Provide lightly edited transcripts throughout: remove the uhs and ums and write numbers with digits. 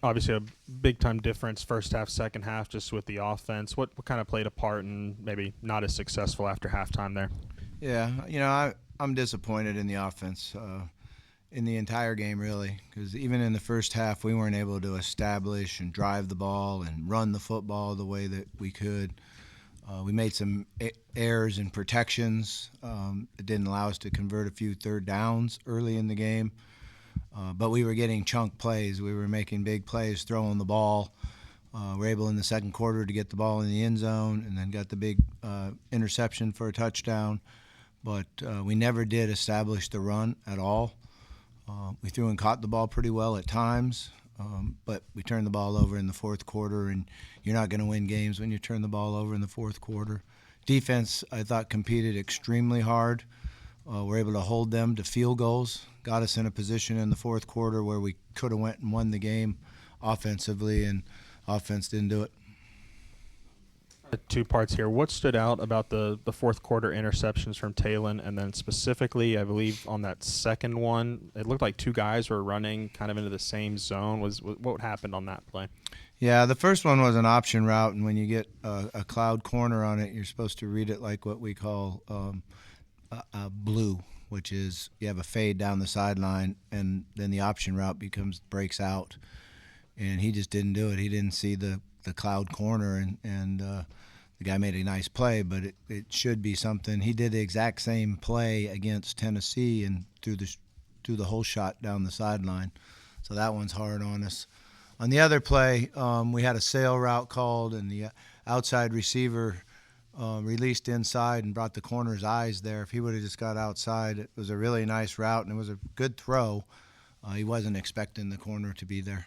Obviously, a big-time difference first half, second half, just with the offense. What kind of played a part in maybe not as successful after halftime there? Yeah, I'm disappointed in the offense in the entire game, really, because even in the first half, we weren't able to establish and drive the ball and run the football the way that we could. We made some errors in protections. It didn't allow us to convert a few third downs early in the game. But we were getting chunk plays. We were making big plays, throwing the ball. We're able in the second quarter to get the ball in the end zone and then got the big interception for a touchdown. But we never did establish the run at all. We threw and caught the ball pretty well at times, but we turned the ball over in the fourth quarter, and you're not going to win games when you turn the ball over in the fourth quarter. Defense, I thought, competed extremely hard. We're able to hold them to field goals, got us in a position in the fourth quarter where we could have went and won the game offensively, and offense didn't do it. Two parts here. What stood out about the fourth quarter interceptions from Talon, and then specifically, I believe on that second one, it looked like two guys were running kind of into the same zone. What happened on that play? Yeah, the first one was an option route, and when you get a cloud corner on it, you're supposed to read it like what we call a blue, which is you have a fade down the sideline, and then the option route breaks out, and he just didn't do it. He didn't see the cloud corner, and the guy made a nice play, but it should be something. He did the exact same play against Tennessee and threw the whole shot down the sideline. So that one's hard on us. On the other play, we had a sail route called, and the outside receiver released inside and brought the corner's eyes there. If he would have just got outside, it was a really nice route, and it was a good throw. He wasn't expecting the corner to be there.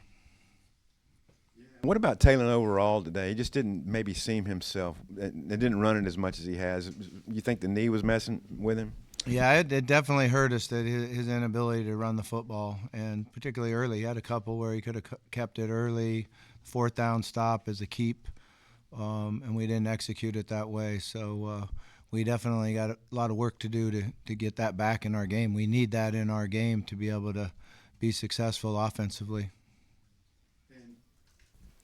What about Taylor overall today? He just didn't maybe seem himself. It didn't run it as much as he has. You think the knee was messing with him? Yeah, it definitely hurt us, that his inability to run the football, and particularly early. He had a couple where he could have kept it early. Fourth down stop is a keep, and we didn't execute it that way. So we definitely got a lot of work to do to get that back in our game. We need that in our game to be able to be successful offensively.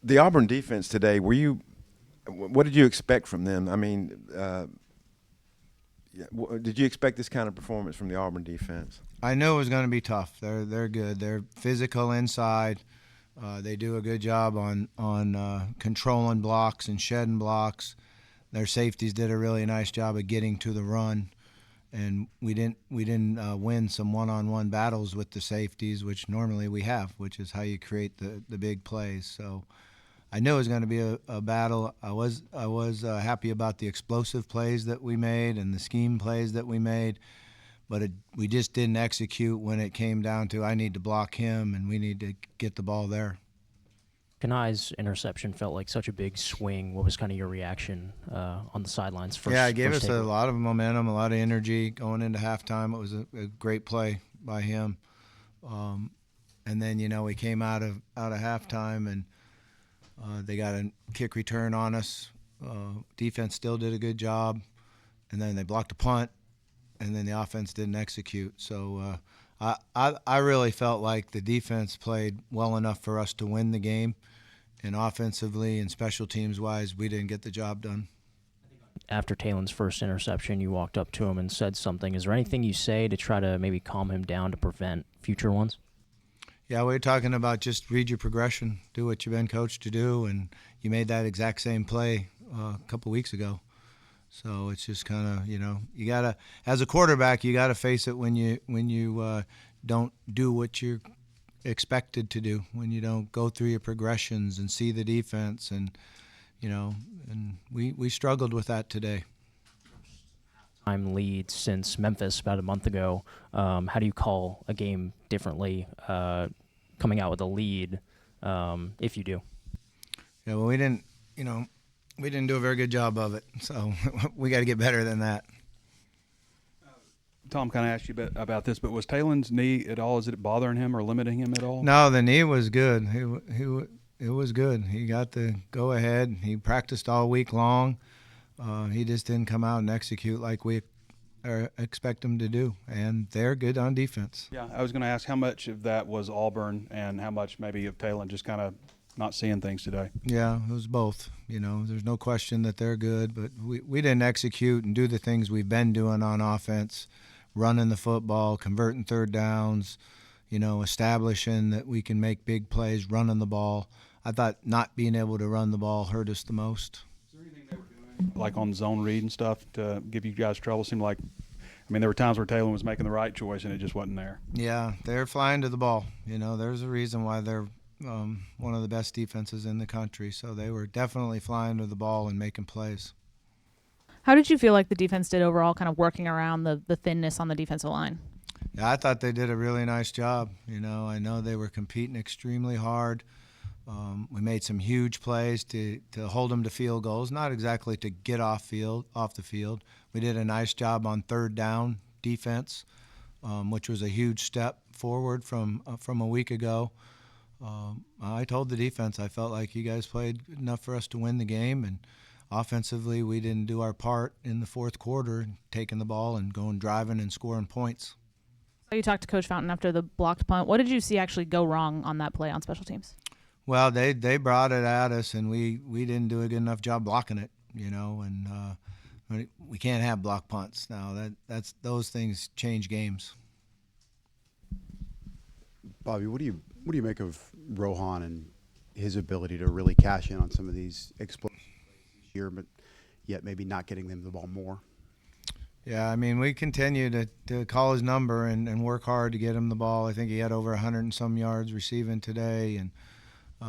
The Auburn defense today, what did you expect from them? I mean, did you expect this kind of performance from the Auburn defense? I knew it was going to be tough. They're good. They're physical inside. They do a good job on controlling blocks and shedding blocks. Their safeties did a really nice job of getting to the run, and we didn't win some one-on-one battles with the safeties, which normally we have, which is how you create the big plays. So I knew it was going to be a battle. I was happy about the explosive plays that we made and the scheme plays that we made, but we just didn't execute when it came down to I need to block him and we need to get the ball there. Kanai's interception felt like such a big swing. What was kind of your reaction on the sidelines? It gave us a lot of momentum, a lot of energy going into halftime. It was a great play by him. And then, we came out of halftime and they got a kick return on us. Defense still did a good job. And then they blocked a punt, and then the offense didn't execute. So I really felt like the defense played well enough for us to win the game. And offensively and special teams-wise, we didn't get the job done. After Talon's first interception, you walked up to him and said something. Is there anything you say to try to maybe calm him down to prevent future ones? Yeah, we were talking about just read your progression, do what you've been coached to do, and you made that exact same play a couple weeks ago. So it's just kind of, you got to, as a quarterback, you got to face it when you don't do what you're expected to do, when you don't go through your progressions and see the defense, and we struggled with that today. Time lead since Memphis about a month ago. How do you call a game differently coming out with a lead, if you do? Yeah, well, we didn't do a very good job of it, so we got to get better than that. Tom kind of asked you about this, but was Talon's knee at all? Is it bothering him or limiting him at all? No, the knee was good. It was good. He got the go ahead. He practiced all week long. He just didn't come out and execute like we expect them to do, and they're good on defense. Yeah, I was going to ask how much of that was Auburn and how much maybe of Talon just kind of not seeing things today. Yeah, it was both. There's no question that they're good, but we didn't execute and do the things we've been doing on offense, running the football, converting third downs, establishing that we can make big plays, running the ball. I thought not being able to run the ball hurt us the most. Is there anything they were doing, like on zone read and stuff, to give you guys trouble? Seemed like, there were times where Talon was making the right choice and it just wasn't there. Yeah, they're flying to the ball. There's a reason why they're one of the best defenses in the country. So they were definitely flying to the ball and making plays. How did you feel like the defense did overall, kind of working around the thinness on the defensive line? Yeah, I thought they did a really nice job. I know they were competing extremely hard. We made some huge plays to hold them to field goals, not exactly to get off the field. We did a nice job on third down defense, which was a huge step forward from a week ago. I told the defense I felt like you guys played good enough for us to win the game, and offensively we didn't do our part in the fourth quarter, taking the ball and going driving and scoring points. So you talked to Coach Fountain after the blocked punt. What did you see actually go wrong on that play on special teams? Well, they brought it at us, and we didn't do a good enough job blocking it, and we can't have block punts now. Those things change games. Bobby, what do you make of Rohan and his ability to really cash in on some of these explosive plays this year, but yet maybe not getting them the ball more? Yeah, we continue to call his number and work hard to get him the ball. I think he had over 100 and some yards receiving today, and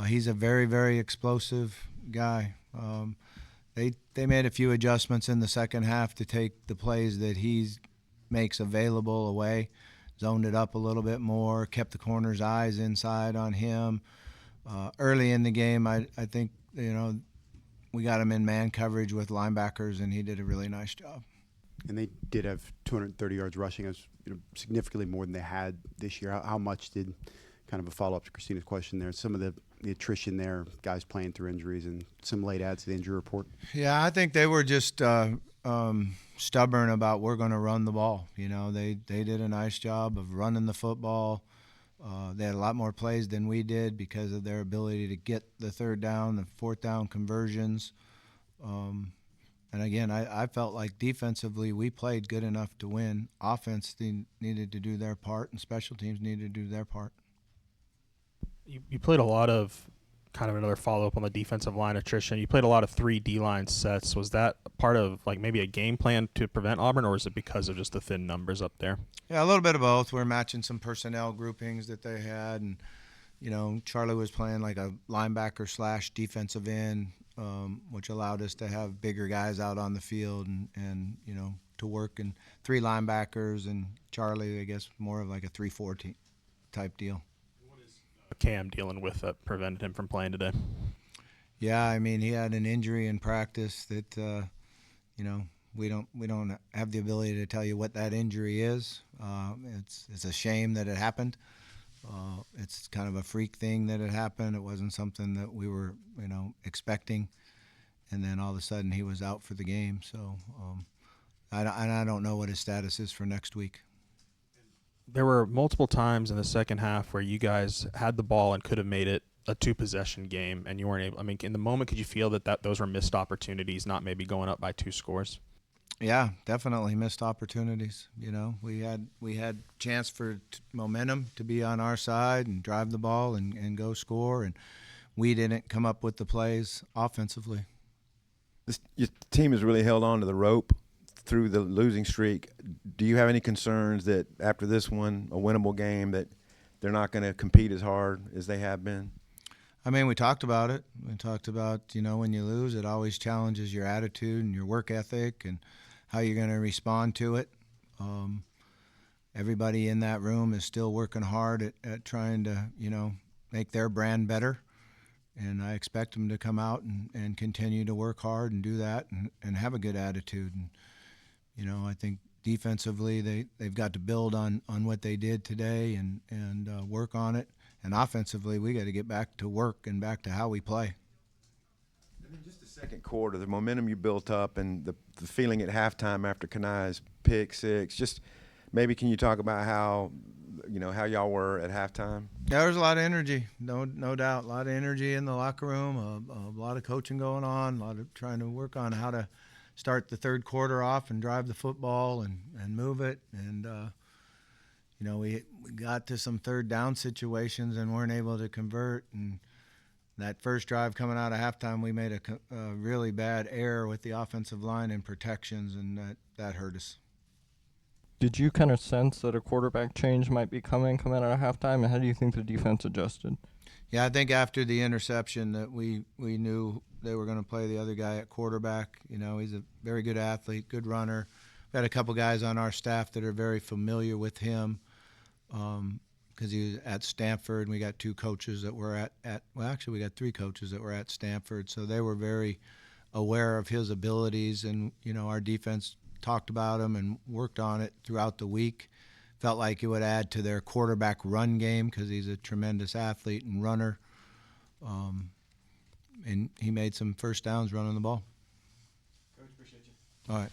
he's a very, very explosive guy. They made a few adjustments in the second half to take the plays that he makes available away, zoned it up a little bit more, kept the corner's eyes inside on him. Early in the game, I think we got him in man coverage with linebackers, and he did a really nice job. And they did have 230 yards rushing, as significantly more than they had this year. How much did, kind of a follow-up to Christina's question there, some of the attrition there, guys playing through injuries, and some late adds to the injury report? Yeah, I think they were just stubborn about we're going to run the ball. They did a nice job of running the football. They had a lot more plays than we did because of their ability to get the third down, the fourth down conversions. And again, I felt like defensively we played good enough to win. Offense needed to do their part, and special teams needed to do their part. You played a lot of, kind of another follow-up on the defensive line attrition, you played a lot of 3 D-line sets. Was that part of maybe a game plan to prevent Auburn, or is it because of just the thin numbers up there? Yeah, a little bit of both. We're matching some personnel groupings that they had, and Charlie was playing like a linebacker / defensive end, which allowed us to have bigger guys out on the field and to work in 3 linebackers, and Charlie, I guess, more of like a 3-4 type deal. Cam dealing with that prevented him from playing today? Yeah, he had an injury in practice that we don't have the ability to tell you what that injury is. It's a shame that it happened. It's kind of a freak thing that it happened. It wasn't something that we were expecting, and then all of a sudden he was out for the game. So I don't know what his status is for next week. There were multiple times in the second half where you guys had the ball and could have made it a 2-possession game, and you weren't able. In the moment, could you feel that those were missed opportunities, not maybe going up by 2 scores? Yeah, definitely missed opportunities. We had chance for momentum to be on our side and drive the ball and go score, and we didn't come up with the plays offensively. Your team has really held on to the rope through the losing streak. Do you have any concerns that after this one, a winnable game, that they're not going to compete as hard as they have been? We talked about it. We talked about, when you lose, it always challenges your attitude and your work ethic and how you're going to respond to it. Everybody in that room is still working hard at trying to, make their brand better. And I expect them to come out and continue to work hard and do that and have a good attitude. And, I think defensively they've got to build on what they did today and work on it. And offensively, we got to get back to work and back to how we play. Just the second quarter, the momentum you built up and the feeling at halftime after Kanai's pick six, just maybe can you talk about how y'all were at halftime? Yeah, there was a lot of energy, no doubt. A lot of energy in the locker room, a lot of coaching going on, a lot of trying to work on how to start the third quarter off and drive the football and move it. And, we got to some third down situations and weren't able to convert. And that first drive coming out of halftime, we made a really bad error with the offensive line and protections, and that hurt us. Did you kind of sense that a quarterback change might be coming out of halftime, and how do you think the defense adjusted? Yeah, I think after the interception that we knew they were going to play the other guy at quarterback. He's a very good athlete, good runner. We had a couple guys on our staff that are very familiar with him because he was at Stanford, and we got two coaches that were we got three coaches that were at Stanford, so they were very aware of his abilities, and our defense talked about him and worked on it throughout the week. Felt like it would add to their quarterback run game because he's a tremendous athlete and runner. And he made some first downs running the ball. Coach, appreciate you. All right.